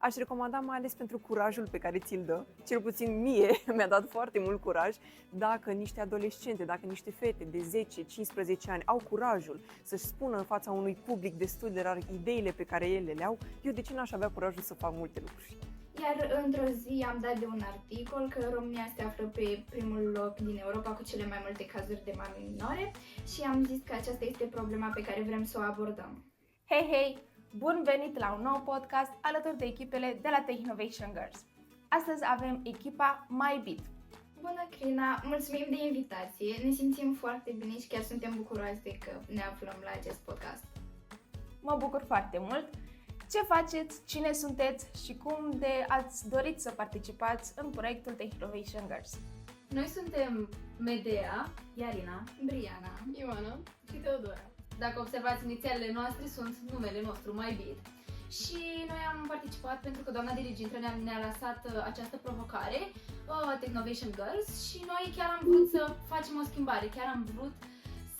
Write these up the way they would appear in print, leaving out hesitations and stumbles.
Aș recomanda mai ales pentru curajul pe care ți-l dă. Cel puțin mie mi-a dat foarte mult curaj. Dacă niște adolescente, dacă niște fete de 10-15 ani au curajul să-și spună în fața unui public destul de rar ideile pe care ele le au, eu de ce n-aș avea curajul să fac multe lucruri? Iar într-o zi am dat de un articol că România se află pe primul loc din Europa cu cele mai multe cazuri de mame minore și am zis că aceasta este problema pe care vrem să o abordăm. Hei, hei! Bun venit la un nou podcast alături de echipele de la Technovation Girls. Astăzi avem echipa MyBit. Bună, Crina! Mulțumim de invitație! Ne simțim foarte bine și chiar suntem bucuroase că ne aflăm la acest podcast. Mă bucur foarte mult! Ce faceți, cine sunteți și cum de ați dorit să participați în proiectul Technovation Girls? Noi suntem Medea, Iarina, Briana, Ioana și Teodora. Dacă observați, inițialele noastre sunt numele nostru, MyBit. Și noi am participat pentru că doamna dirigintă ne-a lăsat această provocare, Technovation Girls, și noi chiar am vrut să facem o schimbare, chiar am vrut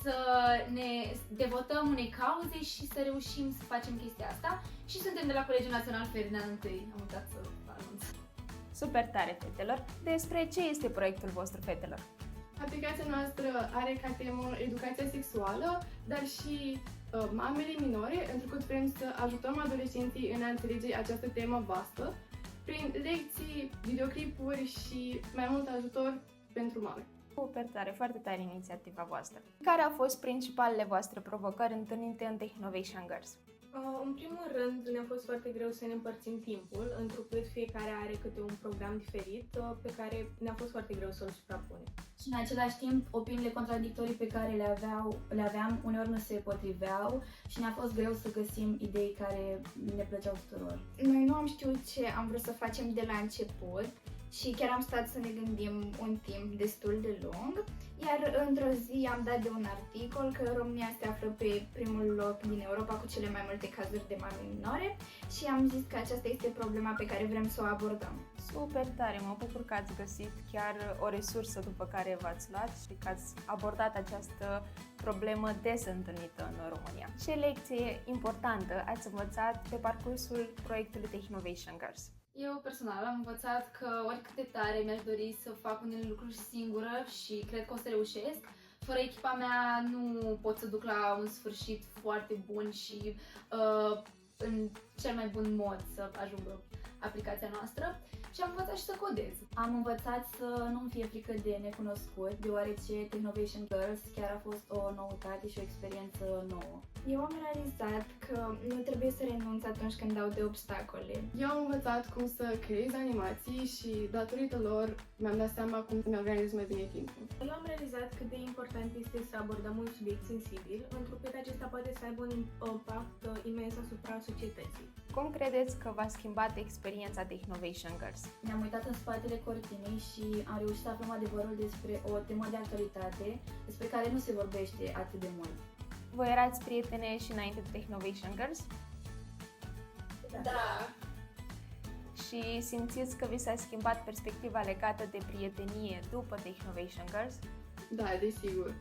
să ne devotăm unei cauze și să reușim să facem chestia asta. Și suntem de la Colegiul Național Ferdinand I, am uitat să anunț. Super tare, fetelor! Despre ce este proiectul vostru, fetelor? Aplicația noastră are ca temă educația sexuală, dar și mamele minore, pentru că vrem să ajutăm adolescenții în a înțelege această temă vastă, prin lecții, videoclipuri și mai mult ajutor pentru mame. Super tare, foarte tare inițiativa voastră. Care au fost principalele voastre provocări întâlnite în Technovation Girls? În primul rând, ne-a fost foarte greu să ne împărțim timpul, întrucât fiecare are câte un program diferit pe care ne-a fost foarte greu să-l suprapunem. Și în același timp, opiniile contradictorii pe care le aveam uneori nu se potriveau și ne-a fost greu să găsim idei care ne plăceau tuturor. noi nu am știut ce am vrut să facem de la început și chiar am stat să ne gândim un timp destul de lung, iar într-o zi am dat de un articol că România se află pe primul loc din Europa cu cele mai multe cazuri de mame minore și am zis că aceasta este problema pe care vrem să o abordăm. Super tare, mă bucur că ați găsit chiar o resursă după care v-ați luat și că ați abordat această problemă des întâlnită în România. Ce lecție importantă ați învățat pe parcursul proiectului Technovation Girls? Eu personal am învățat că oricât de tare mi-aș dori să fac unele lucruri singură și cred că o să reușesc, fără echipa mea nu pot să duc la un sfârșit foarte bun și în cel mai bun mod să ajungă aplicația noastră și am învățat și să codez. Am învățat să nu-mi fie frică de necunoscut, deoarece Technovation Girls chiar a fost o noutate și o experiență nouă. Eu am realizat că nu trebuie să renunț atunci când dau de obstacole. Eu am învățat cum să creez animații și datorită lor mi-am dat seama cum îmi organizez mai bine timpul. Eu am realizat cât de important este să abordăm un subiect sensibil, întrucât acesta poate să aibă un impact imens asupra societății. Cum credeți că v-a schimbat experiența Technovation Girls? Ne-am uitat în spatele cortinei și am reușit să aflăm adevărul despre o temă de actualitate despre care nu se vorbește atât de mult. Voi erați prietene și înainte de Technovation Girls? Da! Și simțiți că vi s-a schimbat perspectiva legată de prietenie după Technovation Girls? Da, desigur.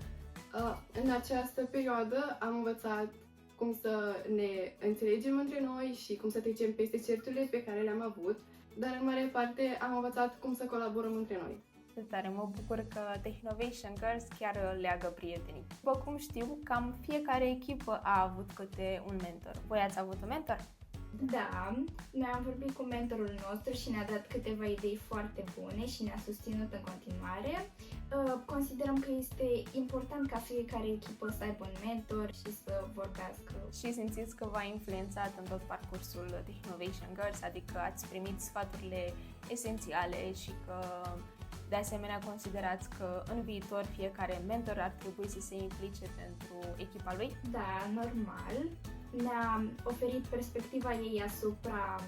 În această perioadă am învățat cum să ne înțelegem între noi și cum să trecem peste certurile pe care le-am avut, dar în mare parte am învățat cum să colaborăm între noi. De tare, mă bucur că Technovation Girls chiar leagă prietenii. După cum știu, cam fiecare echipă a avut câte un mentor. Voi ați avut un mentor? Da, noi am vorbit cu mentorul nostru și ne-a dat câteva idei foarte bune și ne-a susținut în continuare. Considerăm că este important ca fiecare echipă să aibă un mentor și să vorbească. Și simțiți că v-a influențat în tot parcursul Technovation Girls, adică ați primit sfaturile esențiale și că de asemenea considerați că în viitor fiecare mentor ar trebui să se implice pentru echipa lui? Da, normal. Ne-a oferit perspectiva ei asupra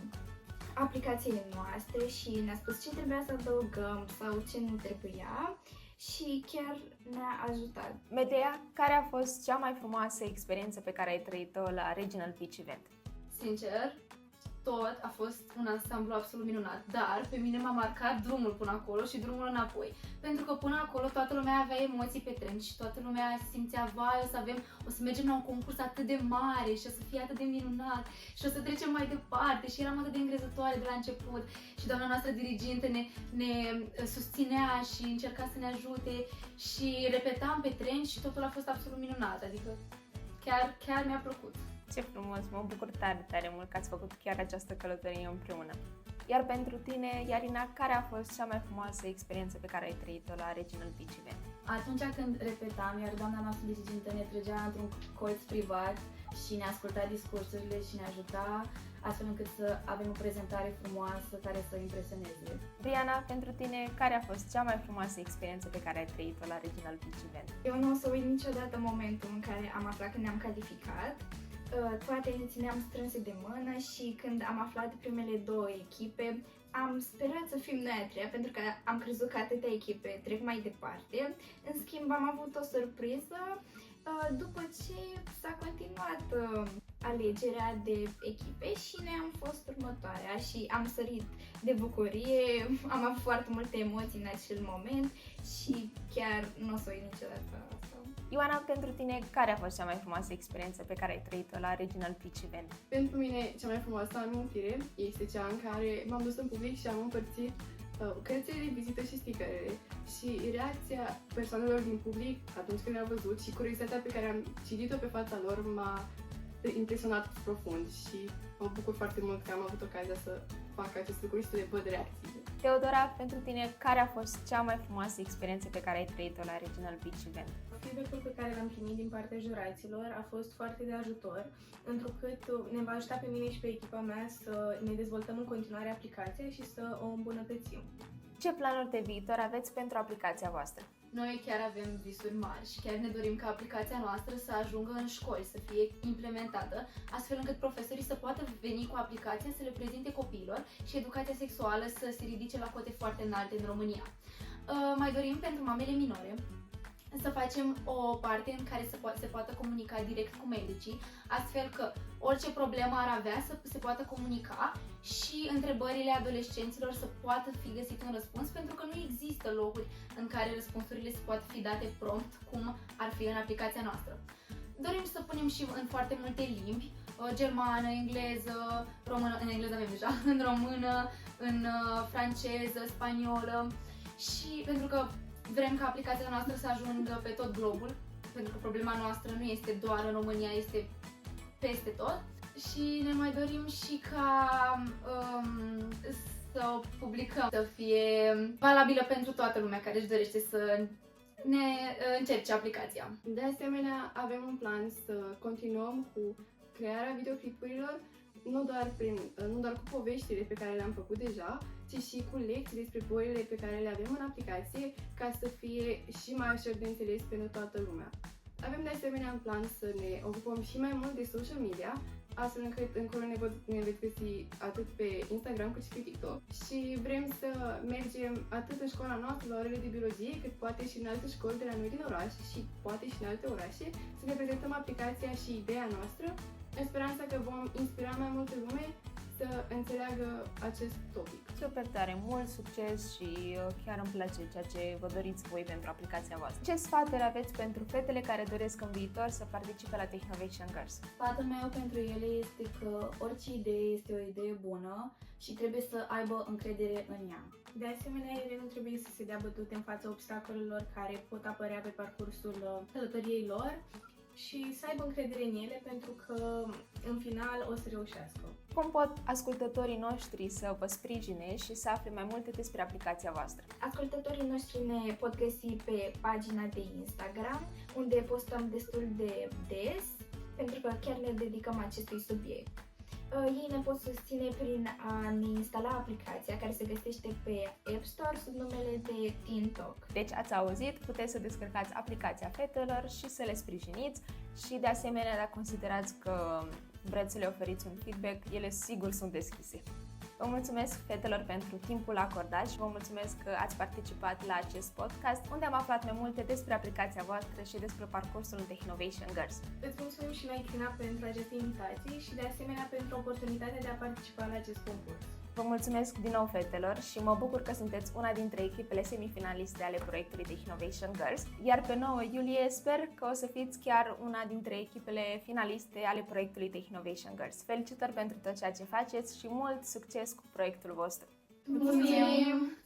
aplicației noastre și ne-a spus ce trebuia să adăugăm sau ce nu trebuia și chiar ne-a ajutat. Medea, care a fost cea mai frumoasă experiență pe care ai trăit-o la Regional Pitch Event? Sincer, tot a fost un ansamblu absolut minunat, dar pe mine m-a marcat drumul până acolo și drumul înapoi. Pentru că până acolo toată lumea avea emoții pe tren și toată lumea simțea, vai, o să mergem la un concurs atât de mare și o să fie atât de minunat și o să trecem mai departe și eram atât de încrezătoare de la început și doamna noastră diriginte ne susținea și încerca să ne ajute și repetam pe tren și totul a fost absolut minunat, adică chiar mi-a plăcut. Ce frumos, mă bucur tare, tare mult că ați făcut chiar această călătorie împreună. Iar pentru tine, Iarina, care a fost cea mai frumoasă experiență pe care ai trăit-o la Regional Beach Event? Atunci când repetam, iar doamna noastră dirigintă ne trăgea într-un colț privat și ne asculta discursurile și ne ajuta astfel încât să avem o prezentare frumoasă care să impresioneze. Briana, pentru tine, care a fost cea mai frumoasă experiență pe care ai trăit-o la Regional Beach Event? Eu nu o să uit niciodată momentul în care am aflat că ne-am calificat. Toate ne țineam strânse de mână și când am aflat primele două echipe, am sperat să fim noi a treia, pentru că am crezut că atâtea echipe trec mai departe. În schimb, am avut o surpriză după ce s-a continuat alegerea de echipe și noi am fost următoarea și am sărit de bucurie, am avut foarte multe emoții în acel moment și chiar nu o să uit niciodată asta. Ioana, pentru tine, care a fost cea mai frumoasă experiență pe care ai trăit-o la Regional Beach Event? Pentru mine, cea mai frumoasă amintire este cea în care m-am dus în public și am împărțit cărțile de vizită și stickerele și reacția persoanelor din public atunci când le-am văzut și curiozitatea pe care am citit-o pe fața lor m-a impresionat profund și mă bucur foarte mult că am avut ocazia să fac acest lucru și să le văd reacțiile. Teodora, pentru tine, care a fost cea mai frumoasă experiență pe care ai trăit-o la Regional Beach Event? Feedback-ul pe care l-am primit din partea juraților a fost foarte de ajutor, întrucât ne va ajuta pe mine și pe echipa mea să ne dezvoltăm în continuare aplicația și să o îmbunătățim. Ce planuri de viitor aveți pentru aplicația voastră? Noi chiar avem visuri mari și chiar ne dorim ca aplicația noastră să ajungă în școli, să fie implementată, astfel încât profesorii să poată veni cu aplicația să le prezinte copiilor și educația sexuală să se ridice la cote foarte înalte în România. Mai dorim pentru mamele minore să facem o parte în care se poată comunica direct cu medicii, astfel că orice problemă ar avea să se poată comunica și întrebările adolescenților să poată fi găsit un răspuns, pentru că nu există locuri în care răspunsurile se poate fi date prompt, cum ar fi în aplicația noastră. Dorim să punem și în foarte multe limbi, germană, engleză, română, în engleză avem deja, în română, în franceză, spaniolă și pentru că vrem ca aplicația noastră să ajungă pe tot globul, pentru că problema noastră nu este doar în România, este peste tot. Și ne mai dorim și ca să o publicăm, să fie valabilă pentru toată lumea care își dorește să ne încerce aplicația. De asemenea, avem un plan să continuăm cu crearea videoclipurilor, nu doar cu poveștile pe care le-am făcut deja, ci și cu lecții despre bolile pe care le avem în aplicație, ca să fie și mai ușor de înțeles pentru toată lumea. Avem de asemenea în plan să ne ocupăm și mai mult de social media, astfel încât încolo ne veți găsi atât pe Instagram cât și pe TikTok. Și vrem să mergem atât în școala noastră la orele de biologie, cât poate și în alte școli de la noi din oraș și poate și în alte orașe, să ne prezentăm aplicația și ideea noastră, în speranța că vom inspira mai multă lume să înțeleagă acest topic. Super tare, mult succes și chiar îmi place ceea ce vă doriți voi pentru aplicația voastră. Ce sfaturi aveți pentru fetele care doresc în viitor să participe la Technovation Girls? Sfatul meu pentru ele este că orice idee este o idee bună și trebuie să aibă încredere în ea. De asemenea, ele nu trebuie să se dea bătute în fața obstacolelor care pot apărea pe parcursul călătoriei lor și să aibă încredere în ele, pentru că în final o să reușească. Cum pot ascultătorii noștri să vă sprijine și să afle mai multe despre aplicația voastră? Ascultătorii noștri ne pot găsi pe pagina de Instagram, unde postăm destul de des, pentru că chiar ne dedicăm acestui subiect. Ei ne pot susține prin a ne instala aplicația, care se găsește pe App Store sub numele de Teen Talk. Deci ați auzit, puteți să descărcați aplicația fetelor și să le sprijiniți și de asemenea, dacă considerați că vreți să le oferiți un feedback, ele sigur sunt deschise. Vă mulțumesc, fetelor, pentru timpul acordat și vă mulțumesc că ați participat la acest podcast, unde am aflat mai multe despre aplicația voastră și despre parcursul Technovation Girls. Îți mulțumim și noi, Crina, pentru această invitație și de asemenea pentru oportunitatea de a participa la acest concurs. Vă mulțumesc din nou, fetelor, și mă bucur că sunteți una dintre echipele semifinaliste ale proiectului Technovation Girls, iar pe 9 iulie sper că o să fiți chiar una dintre echipele finaliste ale proiectului Technovation Girls. Felicitări pentru tot ceea ce faceți și mult succes cu proiectul vostru! Mulțumim!